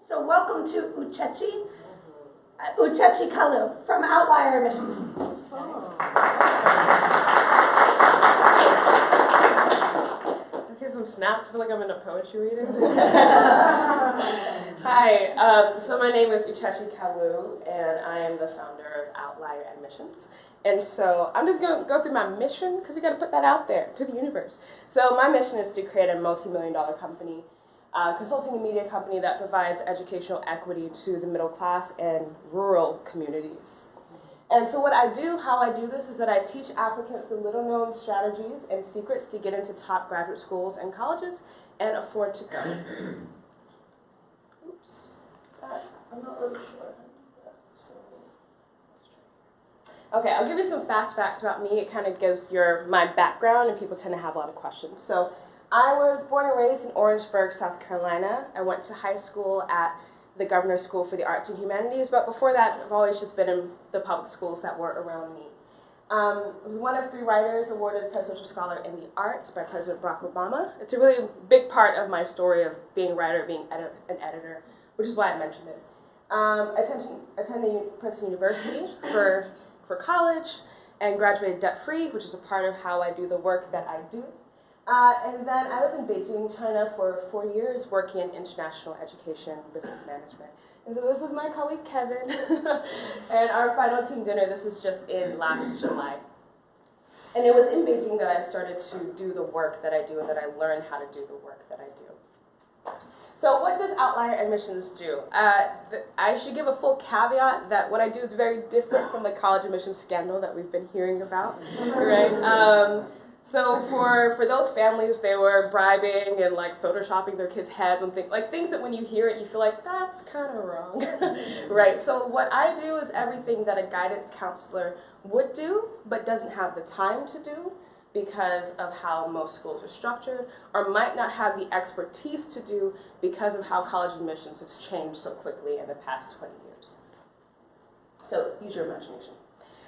So welcome to Uchechi Kalu from Outlier Emissions. I see some snaps. I feel like I'm in a poetry reading. Hi, so my name is Uchechi Kalu, and I am the founder of Outlier Emissions. And so I'm just going to go through my mission, because you got to put that out there to the universe. So my mission is to create a multi-million-dollar company, consulting and media company that provides educational equity to the middle class and rural communities. And so what I do, how I do this, is that I teach applicants the little-known strategies and secrets to get into top graduate schools and colleges and afford to go. Oops, I'm not really sure. Okay, I'll give you some fast facts about me. It kind of gives my background, and people tend to have a lot of questions. So I was born and raised in Orangeburg, South Carolina. I went to high school at the Governor's School for the Arts and Humanities, but before that, I've always just been in the public schools that were around me. I was one of 3 writers awarded Presidential Scholar in the Arts by President Barack Obama. It's a really big part of my story of being a writer, being an editor, which is why I mentioned it. I attended Princeton University for college and graduated debt-free, which is a part of how I do the work that I do. And then I lived in Beijing, China for 4 years working in international education, business management. And so this is my colleague Kevin. And our final team dinner, this was just in last July. And it was in Beijing that I started to do the work that I do and that I learned how to do the work that I do. So what does Outlier Admissions do? I should give a full caveat that what I do is very different from the college admissions scandal that we've been hearing about, right? So for those families, they were bribing and like photoshopping their kids' heads and things that when you hear it, you feel like that's kind of wrong, right? So what I do is everything that a guidance counselor would do, but doesn't have the time to do because of how most schools are structured, or might not have the expertise to do because of how college admissions has changed so quickly in the past 20 years. So use your imagination.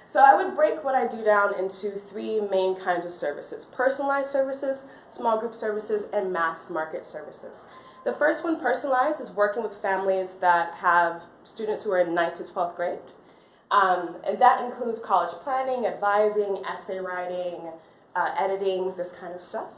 So I would break what I do down into 3 main kinds of services: personalized services, small group services, and mass market services. The first one, personalized, is working with families that have students who are in 9th to 12th grade. And that includes college planning, advising, essay writing, editing, this kind of stuff.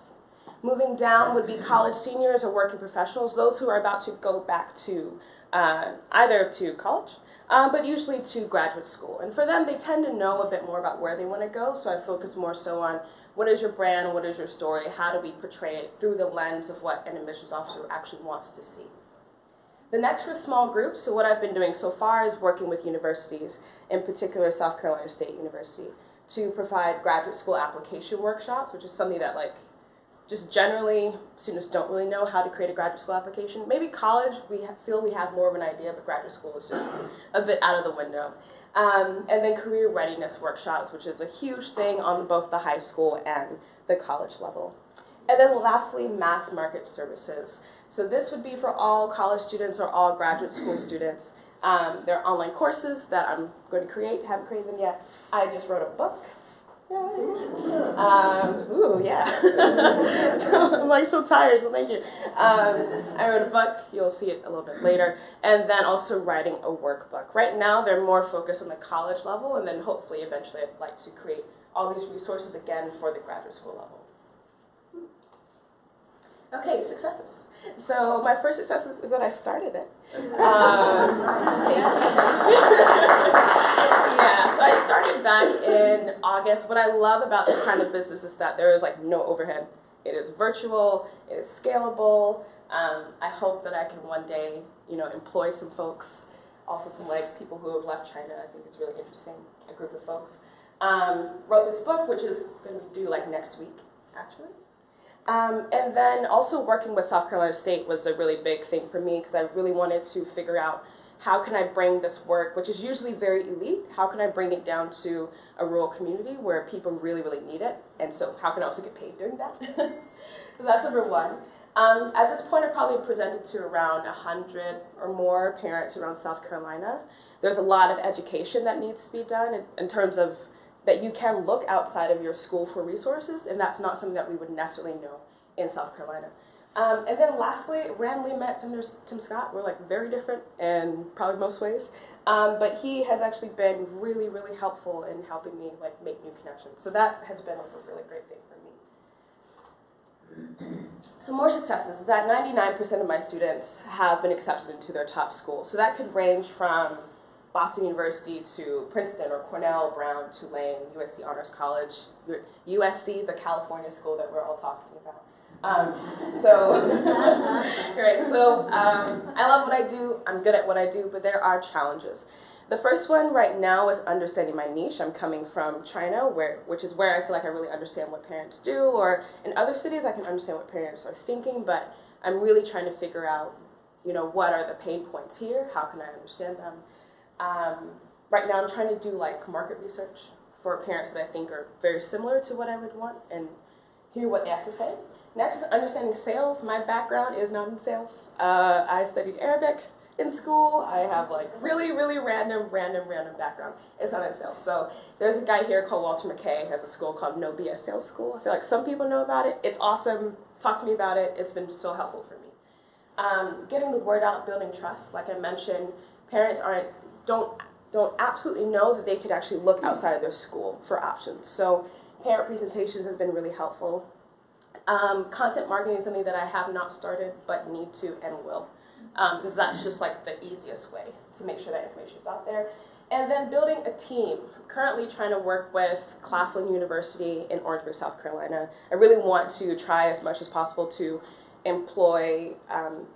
Moving down would be college seniors or working professionals, those who are about to go back to either to college, but usually to graduate school. And for them, they tend to know a bit more about where they want to go, so I focus more so on what is your brand, what is your story, how do we portray it through the lens of what an admissions officer actually wants to see. The next was small groups. So what I've been doing so far is working with universities, in particular South Carolina State University, to provide graduate school application workshops, which is something that just generally students don't really know how to create a graduate school application. Maybe college, we feel we have more of an idea, but graduate school is just a bit out of the window. And then career readiness workshops, which is a huge thing on both the high school and the college level. And then lastly, mass market services. So this would be for all college students or all graduate school students. There are online courses that I'm going to create, haven't created them yet. I just wrote a book. Ooh, yeah. So, I'm so tired, so thank you. I wrote a book, you'll see it a little bit later, and then also writing a workbook. Right now, they're more focused on the college level, and then hopefully, eventually, I'd like to create all these resources again for the graduate school level. Okay, successes. So my first success is that I started it. Yeah, so I started back in August. What I love about this kind of business is that there is no overhead. It is virtual, it is scalable. I hope that I can one day, employ some folks, also some people who have left China. I think it's really interesting, a group of folks. Wrote this book, which is going to be due next week, actually. And then also working with South Carolina State was a really big thing for me because I really wanted to figure out how can I bring this work, which is usually very elite, how can I bring it down to a rural community where people really, really need it? And so how can I also get paid doing that? So that's number one. At this point, I probably presented to around 100 or more parents around South Carolina. There's a lot of education that needs to be done in terms of that you can look outside of your school for resources, and that's not something that we would necessarily know in South Carolina. And then lastly, randomly met Senator Tim Scott. We're like very different in probably most ways. But he has actually been really, really helpful in helping me like make new connections. So that has been like a really great thing for me. So more successes, that 99% of my students have been accepted into their top school. So that could range from Boston University to Princeton or Cornell, Brown, Tulane, USC Honors College, USC, the California school that we're all talking about. I love what I do, I'm good at what I do, but there are challenges. The first one right now is understanding my niche. I'm coming from China, which is where I feel like I really understand what parents do, or in other cities I can understand what parents are thinking, but I'm really trying to figure out, what are the pain points here, how can I understand them. Right now I'm trying to do like market research for parents that I think are very similar to what I would want and hear what they have to say. Next is understanding sales. My background is not in sales. I studied Arabic in school. I have like really, really random background. It's not in sales. So there's a guy here called Walter McKay, has a school called No BS Sales School. I feel like some people know about it. It's awesome. Talk to me about it. It's been so helpful for me. Getting the word out, building trust. Like I mentioned, parents don't absolutely know that they could actually look outside of their school for options. So parent presentations have been really helpful. Content marketing is something that I have not started but need to and will, because that's just like the easiest way to make sure that information is out there. And then building a team. Currently trying to work with Claflin University in Orangeburg, South Carolina. I really want to try as much as possible to employ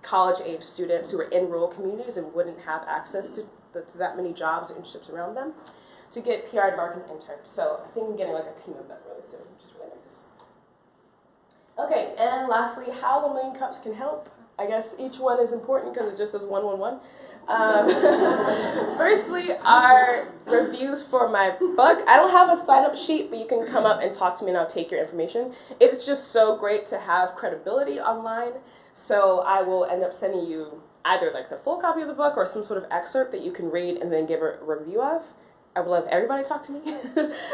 college-age students who are in rural communities and wouldn't have access to that many jobs or internships around them, to get PR and marketing interns. So I think I'm getting like a team of them really soon, which is really nice. Okay, and lastly, how the Linkups can help. I guess each one is important because it just says 111. Firstly, our reviews for my book. I don't have a sign-up sheet, but you can come up and talk to me and I'll take your information. It's just so great to have credibility online, so I will end up sending you either like the full copy of the book or some sort of excerpt that you can read and then give a review of. I would love everybody to talk to me,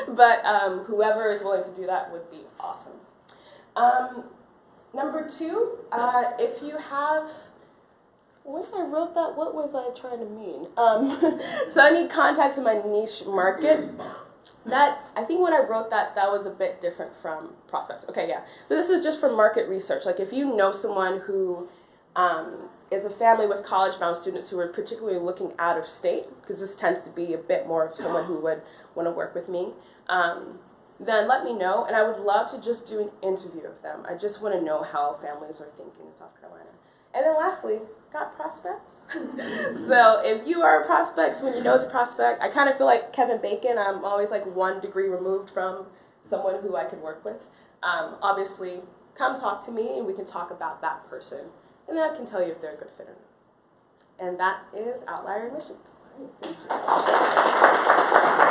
but whoever is willing to do that would be awesome. Number two, if you have, once I wrote that, what was I trying to mean? So I need contacts in my niche market. I think when I wrote that, that was a bit different from prospects. Okay, yeah. So this is just for market research. Like if you know someone who is a family with college-bound students who are particularly looking out of state, because this tends to be a bit more of someone who would want to work with me, then let me know, and I would love to just do an interview of them. I just want to know how families are thinking in South Carolina. And then lastly, got prospects? So if you are a prospect, someone you know is a prospect, I kind of feel like Kevin Bacon. I'm always like 1 degree removed from someone who I could work with. Obviously, come talk to me and we can talk about that person. And then I can tell you if they're a good fit or not. And that is Outlier Admissions. Thank you.